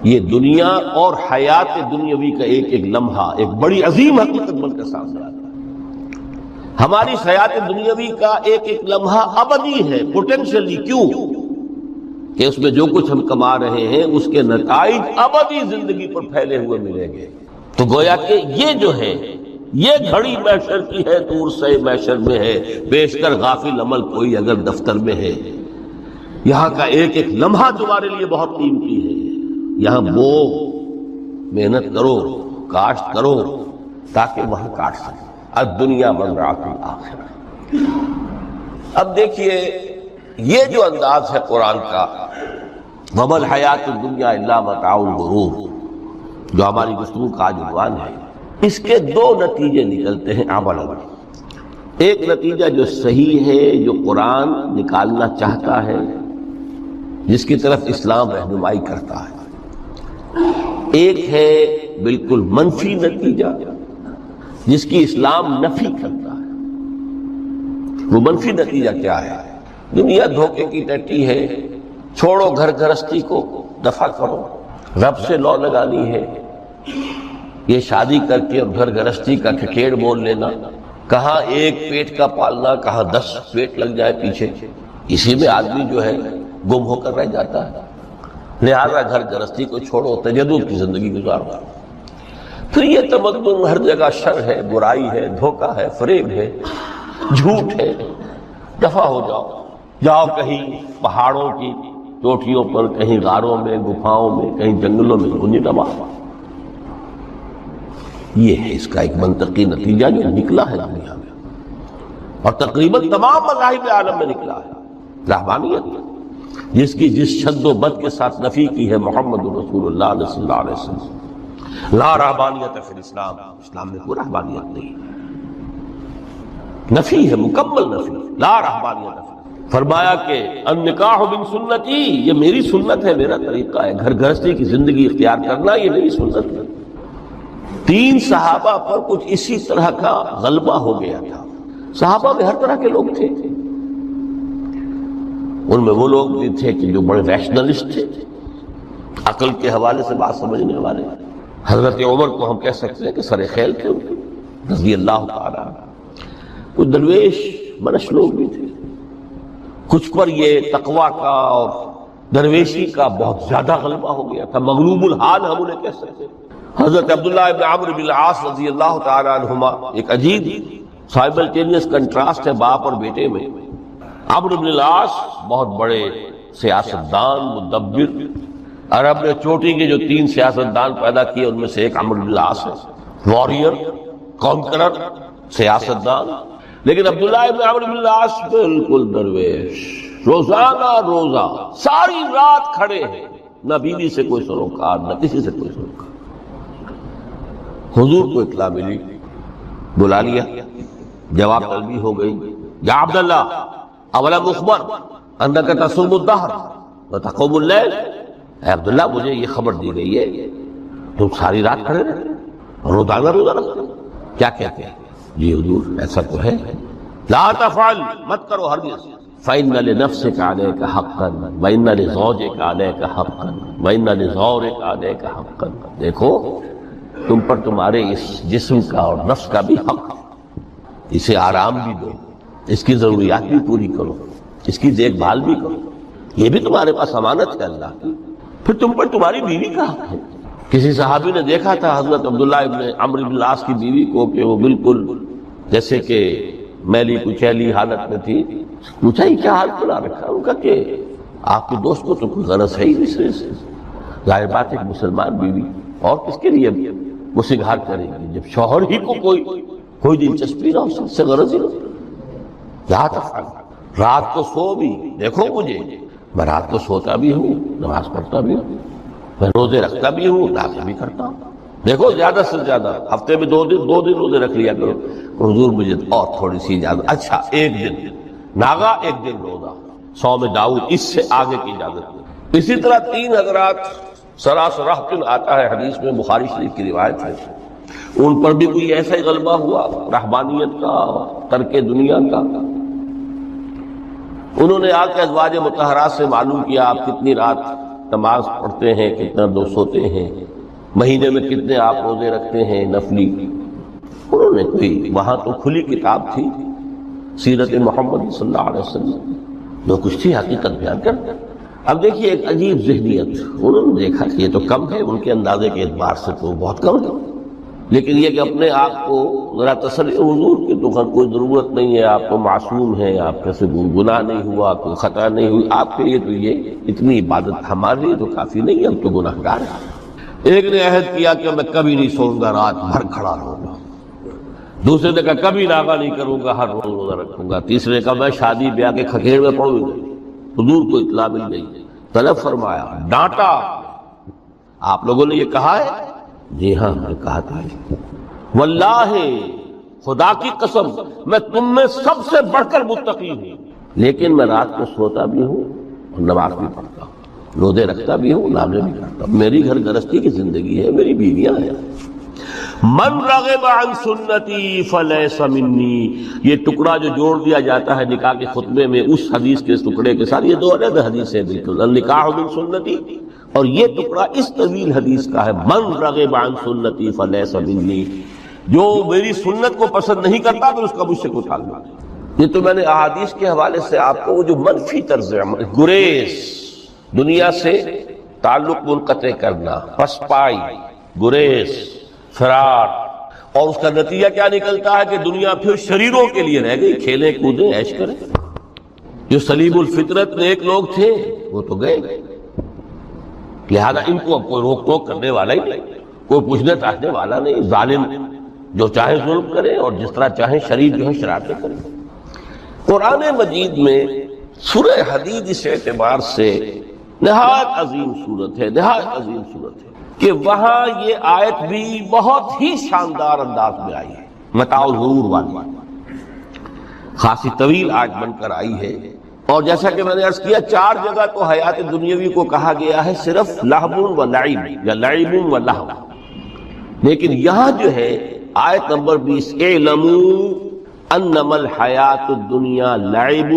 یہ دنیا اور حیات دنیاوی کا ایک ایک لمحہ ایک بڑی عظیم حقیقت بن کر سامنے آتا ہے۔ ہماری حیات دنیاوی کا ایک ایک لمحہ ابدی ہے پوٹینشلی، کیوں کہ اس میں جو کچھ ہم کما رہے ہیں اس کے نتائج ابدی زندگی پر پھیلے ہوئے ملیں گے۔ تو گویا کہ یہ جو ہے یہ گھڑی محشر کی ہے، دور سے محشر میں ہے، بیشتر غافل عمل کوئی اگر دفتر میں ہے، یہاں کا ایک ایک لمحہ تمہارے لیے بہت قیمتی ہے۔ یہاں بو محنت کرو، کاشت کرو تاکہ وہاں کاٹ سکے۔ الدنیا مزرعۃ الآخرہ۔ اب دیکھیے یہ جو انداز ہے قرآن کا، وَمَا الْحَيَاةُ الدُّنْيَا إِلَّا مَتَاعُ الْغُرُورِ، جو ہماری گفتگو کا آج عنوان ہے، اس کے دو نتیجے نکلتے ہیں عملاً۔ ایک نتیجہ جو صحیح ہے، جو قرآن نکالنا چاہتا ہے، جس کی طرف اسلام رہنمائی کرتا ہے۔ ایک ہے بالکل منفی نتیجہ جس کی اسلام نفی کرتا ہے۔ وہ منفی نتیجہ کیا ہے؟ دنیا دھوکے کی ٹٹی ہے، چھوڑو گھر گھرستی کو، دفع کرو، رب سے لو لگانی ہے۔ یہ شادی کر کے اور گھر گھرستی کا کھکیڑ بول لینا، کہاں ایک پیٹ کا پالنا، کہاں 10 پیٹ لگ جائے پیچھے، اسی میں آدمی جو ہے گم ہو کر رہ جاتا ہے۔ لہذا گھر گھرستی کو چھوڑو، تجدد کی زندگی گزارو۔ پھر یہ تمدن ہر جگہ شر ہے، برائی ہے، دھوکہ ہے، فریب ہے، جھوٹ ہے، دفع ہو جاؤ۔ جاؤ کہیں پہاڑوں کی چوٹیوں پر، کہیں غاروں میں، گفاؤں میں، کہیں جنگلوں میں، گنجی دبا۔ یہ ہے اس کا ایک منطقی نتیجہ جو نکلا ہے دنیا میں، اور تقریباً تمام مذاہب عالم میں نکلا ہے۔ رحمانیت جس کی جس شد و بد کے ساتھ نفی کی ہے محمد رسول اللہ صلی اللہ علیہ وسلم، لا رحمانیت فی الاسلام، اسلام میں کوئی رحمانیت نہیں، نفی ہے، مکمل نفی، لا رحمانیت فی۔ فرمایا کہ النکاح من سنتی، یہ میری سنت ہے، میرا طریقہ ہے، گھر گھرستی کی زندگی اختیار کرنا یہ میری سنت ہے۔ 3 صحابہ پر کچھ اسی طرح کا غلبہ ہو گیا تھا۔ صحابہ میں ہر طرح کے لوگ تھے، ان میں وہ لوگ بھی تھے کہ جو بڑے ریشنلسٹ تھے، عقل کے حوالے سے بات سمجھنے والے۔ حضرت عمر کو ہم کہہ سکتے ہیں کہ سر خیل تھے رضی اللہ تعالیٰ۔ کچھ درویش منش لوگ بھی تھے، کچھ پر یہ تقویٰ کا اور درویشی کا بہت زیادہ غلبہ ہو گیا تھا، مغلوب الحال ہم انہیں کہہ سکتے ہیں۔ حضرت عبداللہ ابن عمرو بن العاص رضی اللہ تعالیٰ عنہما، ایک عجیب سائملٹینیس کنٹراسٹ ہے باپ اور بیٹے میں۔ عمرو بن العاص بہت بڑے سیاستدان، مدبر، عرب نے چوٹی کے جو 3 سیاستدان پیدا کیے ان میں سے ایک عمرو بن العاص ہے، واریر، کانکرر، سیاستدان۔ لیکن عبداللہ ابن عمرو بن العاص بالکل درویش، روزانہ روزہ ساری رات کھڑے ہیں، نہ بیوی سے کوئی سروکار، نہ کسی سے کوئی سروکار۔ حضور کو اطلاع ملی، بلا لیا، جواب طلبی ہو گئی، یا عبداللہ اولم اخبر انک تصوم الدہر وتقوم اللیل، اے عبداللہ مجھے یہ خبر دی گئی ہے تم ساری رات کھڑے رہتے اور روزانہ روزہ رکھتے ہو۔ کیا کہتے ہیں؟ جی حضور ایسا تو ہے۔ لا تفعل، مت کرو ہرگز۔ فإن لنفسك عليك حقا وإن لزوجك عليك حقا وإن لزورك عليك حقا۔ دیکھو تم پر تمہارے اس جسم کا اور نفس کا بھی حق ہے، اسے آرام بھی دو، اس کی ضروریات بھی پوری کرو، اس کی دیکھ بھال بھی کرو، یہ بھی تمہارے پاس امانت ہے اللہ کی۔ پھر تم پر تمہاری بیوی کا حق ہے۔ کسی صحابی نے دیکھا تھا حضرت عبداللہ ابن عمرو بن العاص کی بیوی کو کہ وہ بالکل جیسے کہ میلی کچیلی حالت میں تھی، پوچھا یہ کیا حال کھلا رکھا؟ ان کا کہ آپ کے دوست کو تو کوئی غرض ہے ہی نہیں سے، ظاہر بات ایک مسلمان بیوی اور کس کے لیے وہ سنگھار کرے گی جب شوہر ہی کو کوئی دلچسپی نہ ہو، سب سے غرض ہی نہ۔ رات کو سو بھی، دیکھو مجھے میں رات کو سوتا بھی ہوں، نماز پڑھتا بھی ہوں، میں روزے رکھتا بھی ہوں، نافلے بھی کرتا ہوں، دیکھو زیادہ سے زیادہ ہفتے میں 2 دن روزے رکھ لیا کرو۔ حضور مجھے اور تھوڑی سی اجازت، اچھا 1 دن ناغا، 1 دن روزہ، صوم داؤد، اس سے آگے کی اجازت نہیں۔ اسی طرح 3 حضرات سراسراہ آتا ہے حدیث میں، بخاری شریف کی روایت ہے، ان پر بھی کوئی ایسا ہی غلبہ ہوا رحمانیت کا، ترک دنیا کا۔ انہوں نے آ کے ازواج مطہرات سے معلوم کیا آپ کتنی رات نماز پڑھتے ہیں، کتنا دو سوتے ہیں، مہینے میں کتنے آپ روزے رکھتے ہیں نفلی. انہوں نے کوئی وہاں تو کھلی کتاب تھی سیرت محمد صلی اللہ علیہ وسلم، جو کچھ تھی حقیقت بیان کر. اب دیکھیے ایک عجیب ذہنیت، انہوں نے دیکھا کہ یہ تو کم ہے، ان کے اندازے کے اعتبار سے تو بہت کم ہے، لیکن یہ کہ اپنے آپ کو ذرا تسلی، حضور کی تو کوئی ضرورت نہیں ہے، آپ تو معصوم ہیں، آپ سے گناہ نہیں ہوا، کوئی خطا نہیں ہوئی، آپ کے لیے تو یہ اتنی عبادت ہمارے لیے تو کافی نہیں ہے، ہم تو گناہ گار ہیں. ایک نے عہد کیا کہ میں کبھی نہیں سوؤں گا، رات بھر کھڑا رہوں گا. دوسرے نے کہا کبھی ناغہ نہیں کروں گا، ہر روز روزہ رکھوں گا. تیسرے نے کہا میں شادی بیاہ کے کھکیڑ میں پڑوں گا. حضور کو اطلاع مل گئی، طلب فرمایا، ڈانٹا، آپ لوگوں نے یہ کہا ہے؟ جی ہاں میں نے کہا تھا. واللہ خدا کی قسم میں تم میں سب سے بڑھ کر متقی ہوں، لیکن میں رات کو سوتا بھی ہوں اور نماز بھی پڑھتا ہوں، روزے رکھتا بھی ہوں، نافلے بھی کرتا ہوں. میری گھر گرستی کی زندگی ہے، میری بیویاں ہیں. من رغب عن سنتی فلیس منی، یہ ٹکڑا جو جوڑ دیا جاتا ہے نکاح کے خطبے میں اس حدیث کے اس ٹکڑے کے ساتھ، یہ دو علیحدہ حدیث ہے بالکل، النکاح من سنتی، اور یہ ٹکڑا اس طویل حدیث کا ہے، من رغب عن سنتی فلیس منی، جو میری سنت کو پسند نہیں کرتا تو اس کا مجھ سے کوئی تعلق نہیں. یہ تو میں نے احادیث کے حوالے سے آپ کو وہ جو منفی طرز عمل، گریز، دنیا سے تعلق منقطع کرنا، پسپائی، گریز، فرار، اور اس کا نتیجہ کیا نکلتا ہے کہ دنیا پھر شریروں کے لیے رہ گئی، کھیلیں کودیں عیش کریں. جو سلیم الفطرت نیک لوگ تھے وہ تو گئے، لہذا ان کو اب کوئی روک ٹوک کرنے والا ہی نہیں، کوئی پوچھنے تاچنے والا نہیں. ظالم جو چاہے ظلم کرے اور جس طرح چاہے شریر جو ہے شرارتیں کرے. قرآن مجید میں سورہ حدید اس اعتبار سے نہایت عظیم صورت ہے، نہایت عظیم صورت ہے کہ وہاں یہ آیت بھی بہت ہی شاندار انداز میں آئی ہے، متاع الغرور والی، خاصی طویل آیت بن کر آئی ہے. اور جیسا کہ میں نے عرض کیا 4 جگہ تو حیات دنیاوی کو کہا گیا ہے صرف لہو و لعب یا لعب و لہو، لیکن یہاں جو ہے آیت نمبر 20، اعلموا انما الحیات الدنیا لعب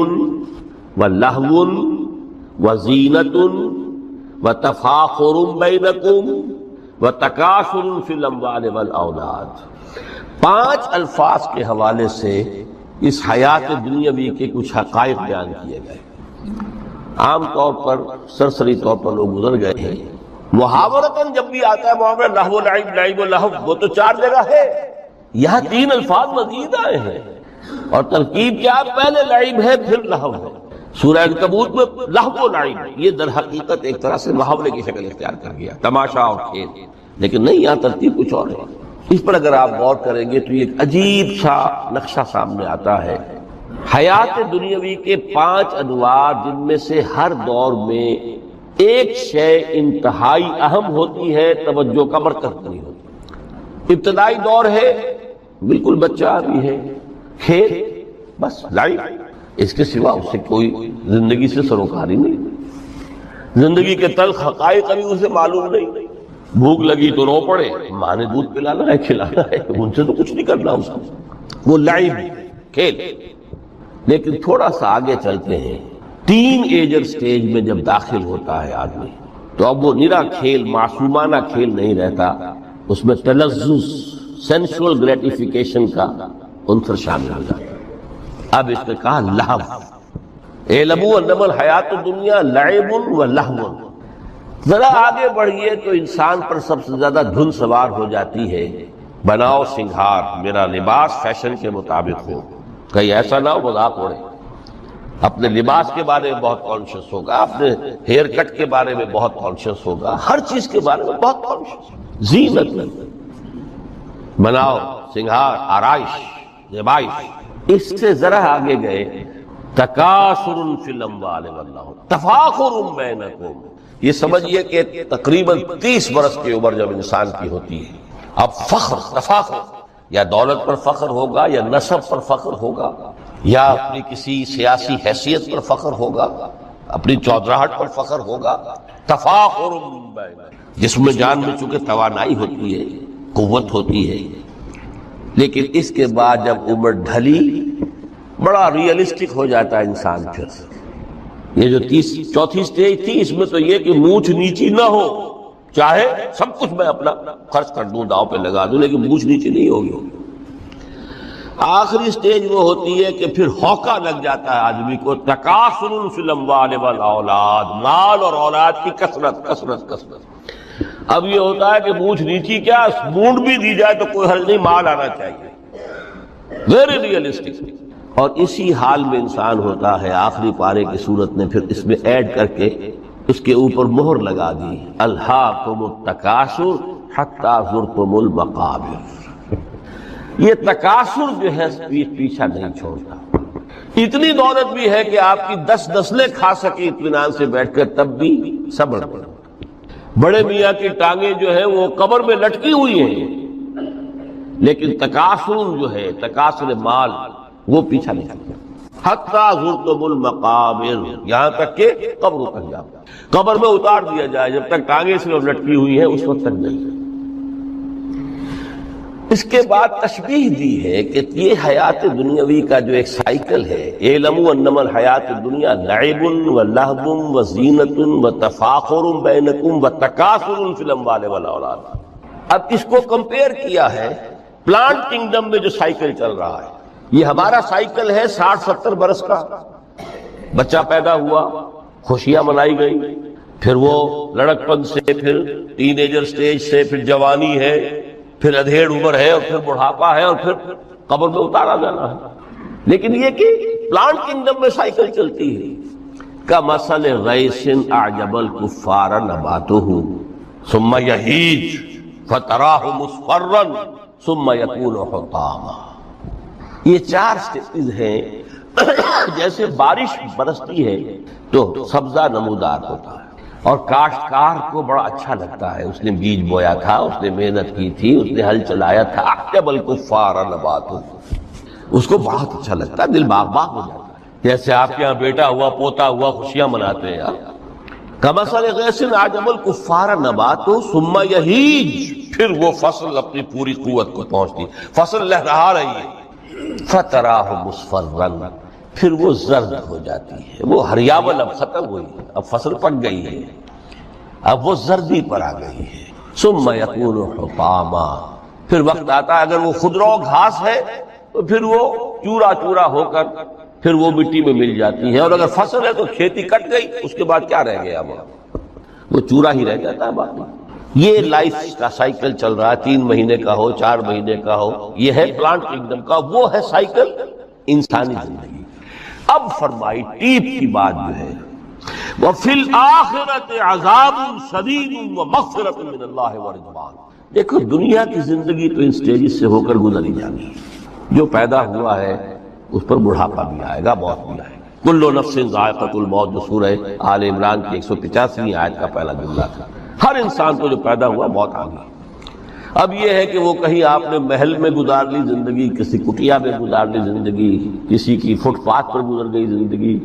و لہو و زینت وتفاخر بینکم وتکاثر فی الاموال والاولاد. 5 الفاظ کے حوالے سے اس حیات دنیاوی کے کچھ حقائق بیان کیے گئے. عام طور پر سرسری طور پر لوگ گزر گئے ہیں. محاورتاً جب بھی آتا ہے محاورہ لہو لعب، لعب و لہو، وہ تو 4 جگہ ہے، یہاں 3 الفاظ مزید آئے ہیں. اور ترکیب کیا؟ پہلے لعب ہے پھر لہو ہے. سورہ عنکبوت میں لہو و لعب یہ در حقیقت ایک طرح سے محاورے کی شکل اختیار کر گیا، تماشا اور کھیل، لیکن نہیں، یہاں ترتیب کچھ اور ہے. اس پر اگر آپ غور کریں گے تو یہ ایک عجیب سا نقشہ سامنے آتا ہے. حیات دنیاوی کے 5 انواع، جن میں سے ہر دور میں ایک شے انتہائی اہم ہوتی ہے، توجہ کا مرکز نہیں ہوتی. ابتدائی دور ہے، بالکل بچہ بھی ہے، کھیل، بس لائف، اس کے سوا اس سے کوئی زندگی سے سروکاری نہیں، زندگی کے تلخ حقائق ابھی اسے معلوم نہیں. بھوک لگی تو رو پڑے، ماں نے دودھ پلانا ہے، کھلانا ہے، ان سے تو کچھ نہیں کرنا اس کو، وہ لائف، کھیل. لیکن تھوڑا سا آگے چلتے ہیں، ٹین ایجر سٹیج میں جب داخل ہوتا ہے آدمی تو اب وہ نرا کھیل، معصومانہ کھیل نہیں رہتا، اس میں تلذذ، سینشول گریٹیفیکیشن کا عنصر شامل ہو جاتا ہے. اب اس نے کہا لہو، اعلموا انما الحیات الدنیا لعب و لہو. ذرا آگے بڑھیے تو انسان پر سب سے زیادہ دھن سوار ہو جاتی ہے، بناؤ سنگھار، میرا لباس فیشن کے مطابق ہو، کہیں ایسا نہ ہو مذاق اڑے. اپنے لباس کے بارے میں بہت کانشیس ہوگا، اپنے ہیئر کٹ کے بارے میں بہت کانشیس ہوگا، ہر چیز کے بارے میں بہت کانشیس. زینت، بناؤ سنگھار، آرائش، زیبائش. اس سے ذرا آگے گئے، تکاثر فی الاموال واللہو، تفاخر بینکم. یہ سمجھئے کہ تقریباً 30 برس کی عمر جب انسان کی ہوتی ہے، اب فخر، تفاخر، یا دولت پر فخر ہوگا، یا نسب پر فخر ہوگا، یا اپنی کسی سیاسی حیثیت پر فخر ہوگا، اپنی چودراہٹ پر فخر ہوگا. تفاخر بینکم، جسم جان میں چونکہ توانائی ہوتی ہے، قوت ہوتی ہے، لیکن اس کے بعد جب عمر ڈھلی بڑا ریئلسٹک ہو جاتا ہے انسان. پھر یہ جو چوتھی سٹیج تھی، اس میں تو یہ کہ مونچھ نیچی نہ ہو، چاہے سب کچھ میں اپنا خرچ کر دوں، داؤ پہ لگا دوں، لیکن مونچھ نیچی نہیں ہوگی۔ آخری سٹیج وہ ہوتی ہے کہ پھر ہوکا لگ جاتا ہے آدمی کو، تکاثر فی الاموال والاولاد، مال اور اولاد کی کثرت کثرت کثرت۔ اب یہ ہوتا ہے کہ مونچھ نیچی کیا، مونڈ بھی دی جائے تو کوئی حرج نہیں، مال آنا چاہیے، ویری ریئلسٹک۔ اور اسی حال میں انسان ہوتا ہے، آخری پارے کی صورت نے پھر اس میں ایڈ کر کے اس کے اوپر مہر لگا دی، الہاکم التکاثر حتی زرتم المقابر۔ یہ تکاثر جو ہے پیچھا نہیں چھوڑتا، اتنی دولت بھی ہے کہ آپ کی 10 نسلیں کھا سکے اطمینان سے بیٹھ کر، تب بھی صبر کرو۔ بڑے میاں کی ٹانگیں جو ہے وہ قبر میں لٹکی ہوئی ہیں، لیکن تکاثر جو ہے، تکاثر مال، وہ پیچھا نہیں کرتا۔ حتی زرتم المقابر، یہاں تک کہ قبر تک جاؤ، قبر میں اتار دیا جائے، جب تک ٹانگیں صرف لٹکی ہوئی ہیں اس وقت تک نہیں۔ اس کے بعد تشبیہ دی ہے کہ یہ حیات دنیاوی کا جو ایک سائیکل ہے، اعلموا انما الحیات الدنیا لعب ولہو وزینۃ وتفاخر بینکم وتکاثر فی الاموال والاولاد۔ اب اس کو کمپیئر کیا ہے پلانٹ کنگڈم میں جو سائیکل چل رہا ہے، یہ ہمارا سائیکل ہے 60-70 برس کا، بچہ پیدا ہوا، خوشیاں منائی گئی، پھر وہ لڑکپن سے، پھر ٹین ایجر سٹیج سے، پھر جوانی ہے، پھر ادھیڑ عمر ہے، اور پھر بڑھاپا ہے، اور پھر قبر میں اتارا جانا ہے۔ لیکن یہ کہ پلانٹ کنگڈم میں سائیکل چلتی ہے، کمثل غیث اعجب الکفار نباتہ ثم یہیج فتراہ مصفرا ثم یکون حطاما۔ یہ 4 سٹیپز ہیں۔ جیسے بارش برستی ہے تو سبزہ نمودار ہوتا ہے، اور کاشتکار کو بڑا اچھا لگتا ہے، اس نے بیج بویا تھا، اس نے محنت کی تھی، اس نے ہل چلایا تھا، اعجب الکفار نباتہ، اس کو بہت اچھا لگتا ہے، دل باغ باغ ہو جاتا ہے۔ جیسے آپ کے یہاں بیٹا ہوا، پوتا ہوا، خوشیاں مناتے ہیں آپ۔ کمثل غیث اعجب الکفار نباتہ ثم یہیج، پھر وہ فصل اپنی پوری قوت کو پہنچتی، فصل لہرا رہی ہے، فتراہ مصفرا، پھر وہ زرد ہو جاتی ہے، وہ ہریاول اب ختم ہوئی ہے، اب فصل پک گئی ہے، اب وہ زردی پر آ گئی ہے۔ ثم یکون حطاما، پھر وقت آتا ہے، اگر وہ خضرو گھاس ہے تو پھر وہ چورا چورا ہو کر پھر وہ مٹی میں مل جاتی ہے، اور اگر فصل ہے تو کھیتی کٹ گئی، اس کے بعد کیا رہ گیا، وہ چورا ہی رہ جاتا ہے باقی۔ یہ لائف کا سائیکل چل رہا ہے، 3 مہینے کا ہو، 4 مہینے کا ہو، یہ ہے پلانٹ کنگڈم کا، وہ ہے سائیکل انسانی زندگی۔ اب فرمائی ٹیپ کی بات جو ہے، وَفِي الْآخِرَةِ عَذَابٌ شَدِيدٌ وَمَغْفِرَةٌ مِّنَ اللَّهِ وَرِضْوَانٌ۔ دیکھو دنیا کی زندگی تو ان سٹیجز سے ہو کر گزر ہی جانی ہے، جو پیدا ہوا ہے اس پر بڑھاپا بھی آئے گا، موت بھی آئے گا۔ کل نفس ذائقۃ الموت، جو سورہ آل عمران کی 185ویں آیت کا پہلا جملہ تھا، ہر انسان کو جو پیدا ہوا موت آ گئی۔ اب یہ ہے کہ وہ کہیں آپ نے محل میں گزار لی زندگی، کسی کٹیا میں گزار لی زندگی، کسی کی فٹ پاتھ پر گزر گئی زندگی،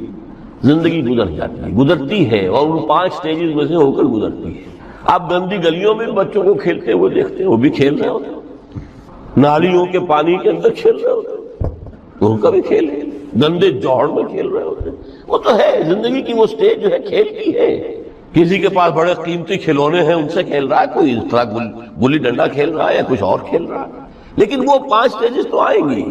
زندگی گزر جاتی ہے، گزرتی ہے، اور ان 5 سٹیجز میں سے ہو کر گزرتی ہے۔ آپ گندی گلیوں میں بچوں کو کھیلتے ہوئے دیکھتے ہیں، وہ بھی کھیل رہے ہوتے ہیں، نالیوں کے پانی کے اندر کھیل رہے ہوتے ہیں، ان کا بھی کھیل ہے، گندے جوڑ میں کھیل رہے ہوتے ہیں، وہ تو ہے زندگی کی وہ سٹیج جو ہے کھیل کی ہے۔ کسی کے پاس بڑے قیمتی کھلونے ہیں، ان سے کھیل رہا ہے، کوئی اس طرح گلی ڈنڈا کھیل رہا ہے یا کچھ اور کھیل رہا ہے، لیکن وہ 5 سٹیجز تو آئیں گی۔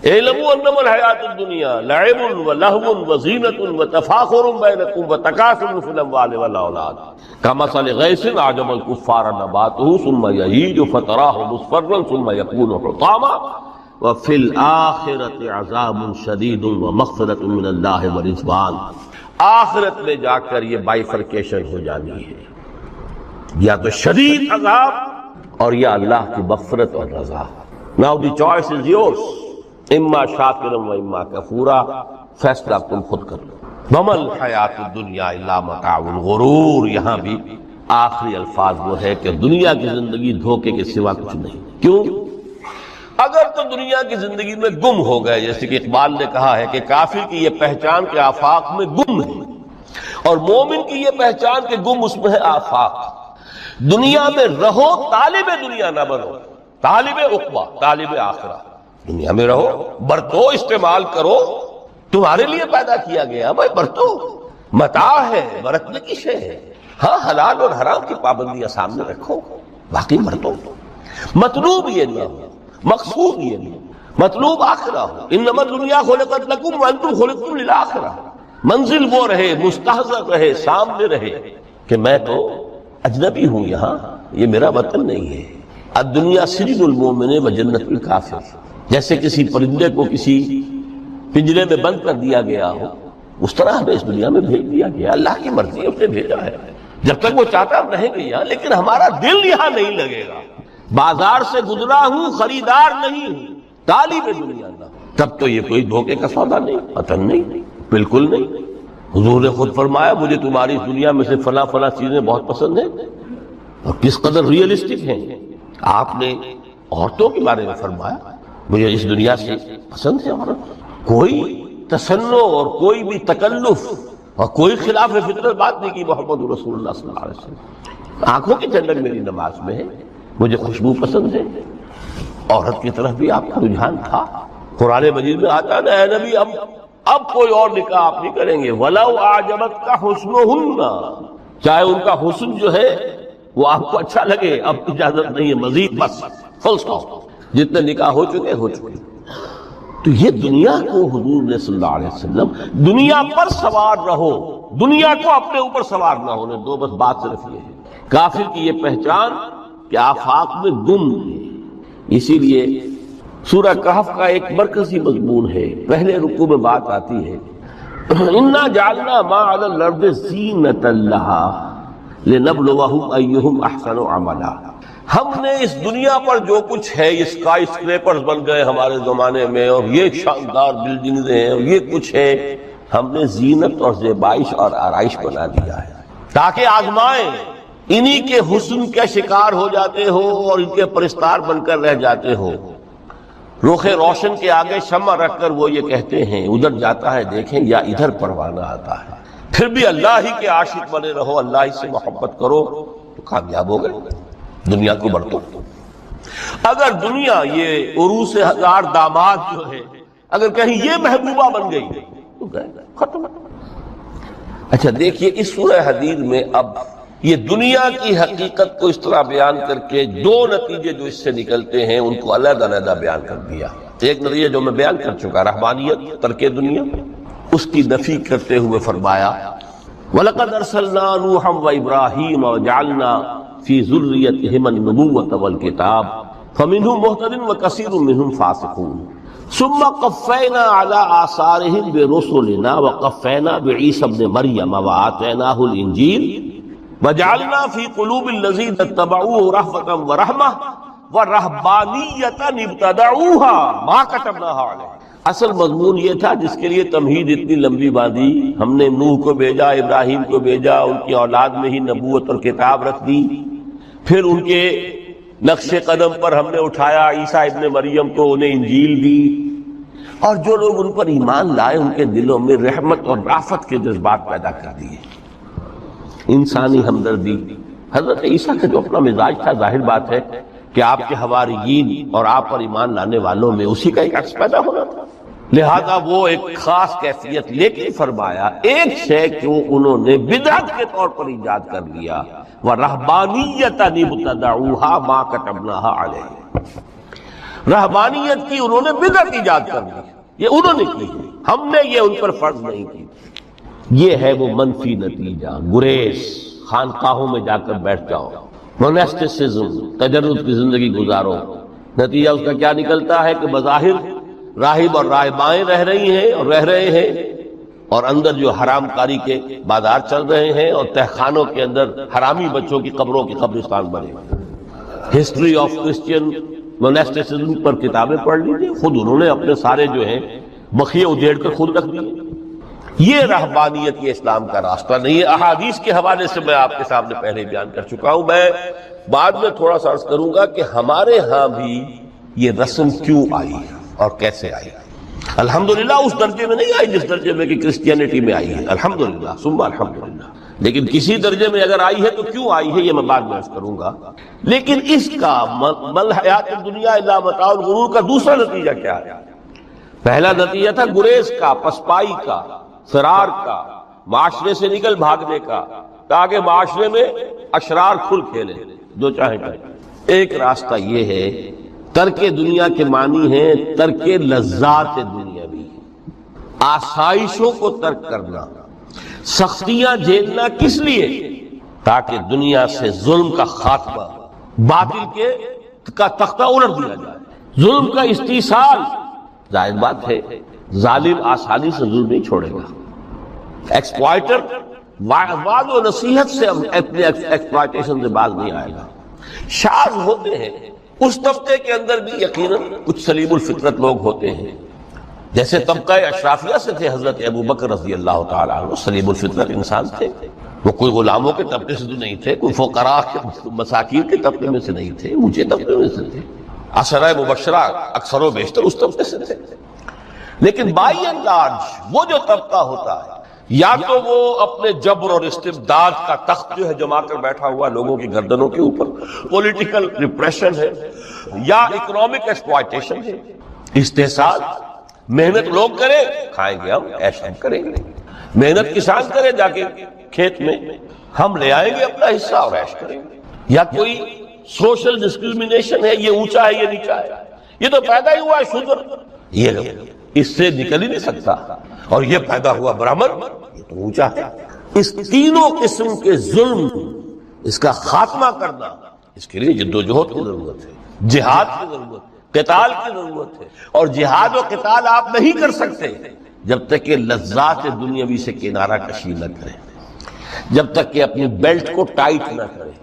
اعلموا انما الحیات الدنیا لعب ولہو وزینۃ وتفاخر بینکم وتکاثر فی الاموال والاولاد کمثل غیث اعجب الکفار نباتہ ثم یہیج فتراہ مصفرا ثم یکون حطاما وفی الآخرۃ عذاب شدید ومغفرۃ من اللہ ورضوان۔ آخرت میں جا کر یہ بائیفرکیشن ہو جانی ہے، یا تو شدید عذاب اور یا اللہ کی مغفرت اور رضا۔ Now the choice is yours، اما شاکرا و اما کفورا، فیصلہ تم خود کر لو۔ وما الحیات الدنیا الا متاع الغرور، یہاں بھی آخری الفاظ وہ ہے کہ دنیا کی زندگی دھوکے کے سوا کچھ نہیں۔ کیوں؟ اگر تو دنیا کی زندگی میں گم ہو گئے، جیسے کہ اقبال نے کہا ہے کہ کافر کی یہ پہچان کے آفاق میں گم ہے، اور مومن کی یہ پہچان کے گم اس میں ہے آفاق۔ دنیا میں رہو، طالب دنیا نہ بنو، طالب عقبہ، طالب آخرہ۔ دنیا میں رہو، برتو، استعمال کرو، تمہارے لیے پیدا کیا گیا بھائی، برتو۔ متاع ہے، برتنے کی شے ہے. ہاں حلال اور حرام کی پابندیاں سامنے رکھو، باقی مرتو. مطلوب یہ نہ ہو، مقصود یہ نہیں، مطلوب آخرہ ہو. انما الدنیا خلقت لکم وانتم خلقتم للآخرہ. منزل وہ رہے، مستحضر رہے، سامنے رہے کہ میں تو اجنبی ہوں، یہاں یہ میرا وطن نہیں ہے. الدنیا سجن المومن و جنت الکافر. جیسے کسی پرندے کو کسی پنجرے میں بند کر دیا گیا ہو، اس طرح ہمیں اس دنیا میں بھیج دیا گیا. اللہ کی مرضی ہے، اس نے بھیجا ہے. جب تک وہ چاہتا ہم رہیں گے یہاں، لیکن ہمارا دل یہاں نہیں لگے گا. بازار سے گزرا ہوں، خریدار نہیں ہوں، طالب دنیا نہ، تب تو یہ کوئی دھوکے کا سودا نہیں، وطن نہیں، بالکل نہیں. حضور نے خود فرمایا مجھے تمہاری اس دنیا میں سے فلاں فلاں چیزیں بہت پسند ہیں، اور کس قدر ریئلسٹک ہیں. آپ نے عورتوں کے بارے میں فرمایا مجھے اس دنیا سے پسند ہے عورت. کوئی تصنع اور کوئی بھی تکلف اور کوئی خلاف فطرت بات نہیں کی محمد رسول اللہ صلی اللہ علیہ وسلم. آنکھوں کی ٹھنڈک میری نماز میں ہے، مجھے خوشبو پسند ہے. عورت کی طرف بھی آپ کا رجحان تھا. قرآن مجید میں آتا ہے نا، اے نبی اب کوئی اور نکاح آپ نہیں کریں گے. وَلَوْ أَعْجَبَتْكَ حُسْنُهُنَّ، چاہے ان کا حسن جو ہے وہ آپ کو اچھا لگے، اب اجازت نہیں ہے مزید، بس فل سٹاپ. جتنے نکاح ہو چکے ہو چکے. تو یہ دنیا کو حضور نے صلی اللہ علیہ وسلم دنیا پر سوار رہو، دنیا کو اپنے اوپر سوار نہ ہونے دو. بس بات صرف یہ ہے. کافر کی یہ پہچان کہ آفاق میں گم ہے. اسی لیے سورہ کہف کا ایک مرکزی مضمون ہے. پہلے رکوع میں بات آتی ہے انا جعلنا ما علی الارض زینۃ لها لنبلوہم ایہم احسن عملا. ہم نے اس دنیا پر جو کچھ ہے، یہ اسکائی اسکریپرز بن گئے ہمارے زمانے میں، اور یہ شاندار بلڈنگز ہیں، اور یہ کچھ ہے، ہم نے زینت اور زیبائش اور آرائش بنا دیا ہے تاکہ آزمائیں. انہی کے حسن کے شکار ہو جاتے ہو اور ان کے پرستار بن کر رہ جاتے ہو. رخ روشن کے آگے شمع رکھ کر وہ یہ کہتے ہیں ادھر جاتا ہے دیکھیں یا ادھر پروانہ آتا ہے. پھر بھی اللہ ہی کے عاشق بنے رہو، اللہ ہی سے محبت کرو تو کامیاب ہو گئے. دنیا کو برتو. اگر دنیا یہ عروس ہزار داماد جو ہے، اگر کہیں یہ محبوبہ بن گئی تو گئے ختم. اچھا دیکھیے اس سورہ حدید میں اب یہ دنیا کی حقیقت کو اس طرح بیان کر کے دو نتیجے جو اس سے نکلتے ہیں ان کو علیحدہ علیحدہ بیان کر دیا. ایک نتیجہ جو میں بیان کر چکا، رحمانیت، ترک دنیا، اس کی نفی کرتے ہوئے فرمایا وَلَقَدْ أَرْسَلْنَا نُوحًا وَإِبْرَاهِيمَ وَجَعَلْنَا فِي ذُرِّيَّتِهِمَا النُّبُوَّةَ وَالْكِتَابَ فَمِنْهُمْ مُهْتَدٍ وَكَثِيرٌ مِّنْهُمْ فَاسِقُونَ ثُمَّ قَفَّيْنَا عَلَىٰ آثَارِهِمْ بِرُسُلِنَا وَقَفَّيْنَا بِعِيسَى ابْنِ مَرْيَمَ وَآتَيْنَاهُ الْإِنجِيلَ وَجَعَلْنَا فِي قُلُوبِ الَّذِينَ اتَّبَعُوهُ رَأْفَةً وَرَحْمَةً وَرَهْبَانِيَّةً ابْتَدَعُوهَا مَا كَتَبْنَاهَا عَلَيْهِمْ. اصل مضمون یہ تھا جس کے لیے تمہید اتنی لمبی باندھی. ہم نے نوح کو بھیجا، ابراہیم کو بھیجا، ان کی اولاد میں ہی نبوت اور کتاب رکھ دی. پھر ان کے نقش قدم پر ہم نے اٹھایا عیسیٰ ابن مریم کو، انہیں انجیل دی. اور جو لوگ ان پر ایمان لائے ان کے دلوں میں رحمت اور رافت کے جذبات پیدا کر دیے، انسانی ہمدردی. حضرت عیسیٰ کا جو اپنا مزاج تھا، ظاہر بات ہے کہ آپ کے حواریین اور آپ پر ایمان لانے والوں میں اسی کا ایک عکس پیدا ہونا تھا. لہذا وہ ایک خاص کیفیت لیکن فرمایا ایک شے کو انہوں نے بدعت کے طور پر ایجاد کر لیا، وَرَهْبَانِيَّةً ابْتَدَعُوهَا مَا كَتَبْنَاهَا عَلَيْهِمْ. رہبانیت کی انہوں نے بدعت ایجاد کر لی، یہ انہوں نے کی، ہم نے یہ ان پر فرض نہیں کی. یہ ہے وہ منفی نتیجہ. گریز، خانقاہوں میں جا کر بیٹھ جاؤ، موناسٹسزم، تجرد کی زندگی گزارو. نتیجہ اس کا کیا نکلتا ہے کہ بظاہر راہب اور راہبائیں رہ رہی ہیں اور رہ رہے ہیں، اور اندر جو حرام کاری کے بازار چل رہے ہیں، اور تہخانوں کے اندر حرامی بچوں کی قبروں کے قبرستان بنے. ہسٹری آف کرسچین موناسٹسزم پر کتابیں پڑھ لیجیے، خود انہوں نے اپنے سارے جو ہیں بخیے ادھیڑ کر خود رکھ دیے. یہ رہبانیت، یہ اسلام کا راستہ نہیں ہے. احادیث کے حوالے سے میں آپ کے سامنے پہلے بیان کر چکا ہوں. میں بعد میں تھوڑا سا عرض کروں گا کہ ہمارے ہاں بھی یہ رسم کیوں آئی اور کیسے آئی. الحمدللہ اس درجے میں نہیں آئی جس درجے میں کہ کرسچینٹی میں آئی ہے، الحمدللہ ثم الحمدللہ. لیکن کسی درجے میں اگر آئی ہے تو کیوں آئی ہے یہ میں بعد میں عرض کروں گا. لیکن اس کا مل حیات الدنیا الا متاع الغرور کا دوسرا نتیجہ کیا ہے؟ پہلا نتیجہ تھا گریز کا، پسپائی کا، فرار کا، معاشرے سے نکل بھاگنے کا، تاکہ معاشرے میں اشرار کھل کھیلے جو چاہیں کریں۔ ایک راستہ یہ ہے، ترک دنیا کے معنی ہے ترک لذات دنیاوی، آسائشوں کو ترک کرنا، سختیاں جھیلنا، کس لیے؟ تاکہ دنیا سے ظلم کا خاتمہ، باطل کا تختہ الٹ دیا جائے، ظلم کا استیصال۔ ظاہر بات ہے ظالم آسانی سے ظلم نہیں چھوڑے گا، ایکسپلائٹر وعد و نصیحت سے اپنے ایکسپلائٹیشن سے باز نہیں آئے گا۔ شاذ ہوتے ہیں اس طبقے کے اندر بھی یقیناً کچھ سلیم الفطرت لوگ ہوتے ہیں، جیسے طبقہ اشرافیہ سے تھے حضرت ابو بکر رضی اللہ تعالیٰ عنہ، سلیم الفطرت انسان تھے، وہ کوئی غلاموں کے طبقے سے تو نہیں تھے، کوئی فقراء مساکین کے طبقے میں سے نہیں تھے، اونچے طبقے میں سے تھے، عشرہ مبشرہ اکثر و بیشتر اس طبقے سے تھے۔ لیکن بائی اینڈ لارج وہ جو طبقہ ہوتا ہے، یا تو وہ اپنے جبر اور استبداد کا تخت جو ہے جما کر بیٹھا ہوا لوگوں کی گردنوں کے اوپر، پولیٹیکل ریپریشن ہے، یا اکنامک ایکسپلائٹیشن ہے، استحصال۔ محنت لوگ کریں، کھائیں گے ہم، عیش ہم کریں گے، محنت کسان کرے جا کے کھیت میں، ہم لے آئیں گے اپنا حصہ اور عیش کریں گے۔ یا کوئی سوشل ڈسکریمنیشن ہے، یہ اونچا ہے یہ نیچا ہے، یہ تو پیدا ہی ہوا ہے شودر، یہ اس سے نکل ہی نہیں سکتا، اور یہ پیدا ہوا برہمن، یہ تو اونچا ہے۔ اس تینوں قسم کے ظلم، اس کا خاتمہ کرنا، اس کے لیے جدوجہد کی ضرورت ہے، جہاد کی ضرورت ہے، قتال کی ضرورت ہے، اور جہاد و قتال آپ نہیں کر سکتے جب تک کہ لذات دنیاوی سے کنارہ کشی نہ کریں، جب تک کہ اپنی بیلٹ کو ٹائٹ نہ کریں،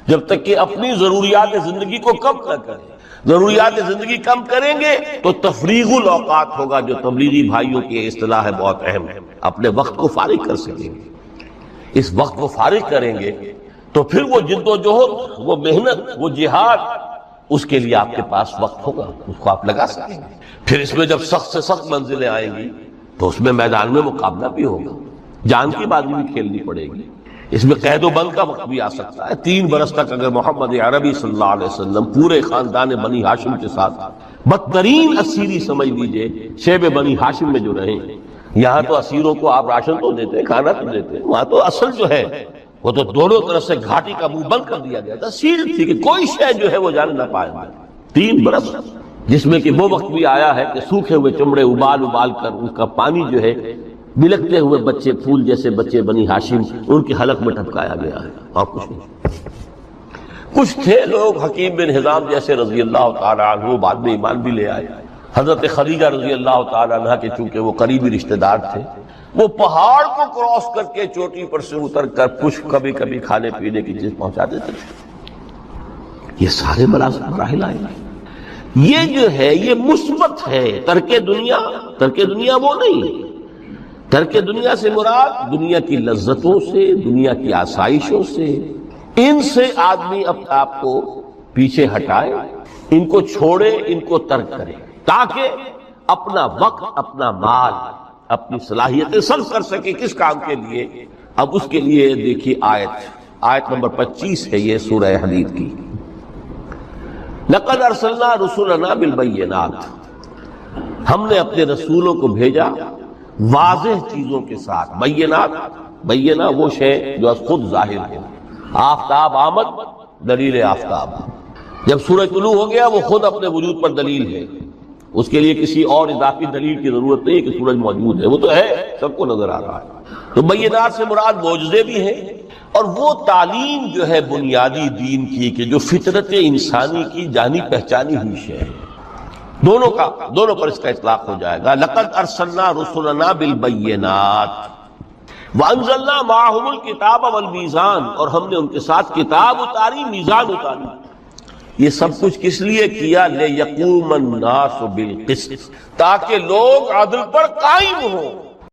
جب تک کہ اپنی ضروریات زندگی کو کم نہ کریں۔ ضروریات زندگی کم کریں گے تو تفریغ الاوقات ہوگا، جو تبلیغی بھائیوں کی اصطلاح ہے، بہت اہم ہے، اپنے وقت کو فارغ کر سکیں گے۔ اس وقت کو فارغ کریں گے تو پھر وہ جد و جہد، وہ محنت، وہ جہاد، اس کے لیے آپ کے پاس وقت ہوگا، اس کو آپ لگا سکیں گے۔ پھر اس میں جب سخت سے سخت منزلیں آئیں گی تو اس میں میدان میں مقابلہ بھی ہوگا، جان کی بازی بھی کھیلنی پڑے گی، اس میں قید و بند کا وقت بھی آ سکتا ہے۔ 3 برس تک اگر محمد عربی صلی اللہ علیہ وسلم پورے خاندان بنی ہاشم کے ساتھ بدترین اسیری سمجھ لیجئے شیب بنی ہاشم میں جو رہے، یہاں تو اسیروں کو آپ راشن تو دیتے ہیں، کھانا تو دیتے ہیں، وہاں تو اصل جو ہے وہ تو دونوں طرف سے گھاٹی کا منہ بند کر دیا گیا تھا، سیل تھی کہ کوئی شے جو ہے وہ جان نہ پائے۔ 3 برس، جس میں کہ وہ وقت بھی آیا ہے کہ سوکھے ہوئے چمڑے ابال کر ان کا پانی جو ہے بلکتے ہوئے بچے، پھول جیسے بچے بنی ہاشم، ان کے حلق میں ٹپکایا گیا ہے، اور کچھ نہیں۔ کچھ تھے لوگ حکیم بن حزام جیسے رضی اللہ تعالیٰ عنہ، بعد میں ایمان بھی لے آئے۔ حضرت خدیجہ رضی اللہ تعالیٰ عنہ کے چونکہ وہ قریبی رشتہ دار تھے، وہ پہاڑ کو کراس کر کے چوٹی پر سے اتر کر کچھ کبھی کبھی کھانے پینے کی چیز پہنچا دیتے تھے۔ یہ سارے مراحل آئے، یہ جو ہے یہ مثبت ہے۔ ترک دنیا وہ نہیں، ترک دنیا سے مراد دنیا کی لذتوں سے، دنیا کی آسائشوں سے، ان سے آدمی اپنے آپ کو پیچھے ہٹائے، ان کو چھوڑے، ان کو ترک کرے، تاکہ اپنا وقت، اپنا مال، اپنی صلاحیتیں صرف کر سکے۔ کس کام کے لیے؟ اب اس کے لیے دیکھیے آیت نمبر 25 ہے یہ سورہ حدید کی۔ لقد ارسلنا رسلنا بالبینات، ہم نے اپنے رسولوں کو بھیجا واضح چیزوں کے ساتھ۔ بینہ وہ شے جو خود ظاہر ہے، آفتاب آمد، دلیل آفتاب، جب سورج طلوع ہو گیا وہ خود اپنے وجود پر دلیل ہے، اس کے لیے کسی اور اضافی دلیل کی ضرورت نہیں کہ سورج موجود ہے، وہ تو ہے، سب کو نظر آ رہا ہے۔ تو بینات سے مراد معجزے بھی ہیں، اور وہ تعلیم جو ہے بنیادی دین کی کہ جو فطرت انسانی کی جانی پہچانی ہوئی شے ہے، دونوں پر اس کا اطلاق ہو جائے گا۔ لقد ارسلنا رسلنا بالبینات وانزلنا معهم الکتاب والمیزان، اور ہم نے ان کے ساتھ کتاب اتاری، میزان اتاری۔ یہ سب کچھ کس لیے کیا؟ لیقوم الناس بالقسط، تاکہ لوگ عدل پر قائم ہوں۔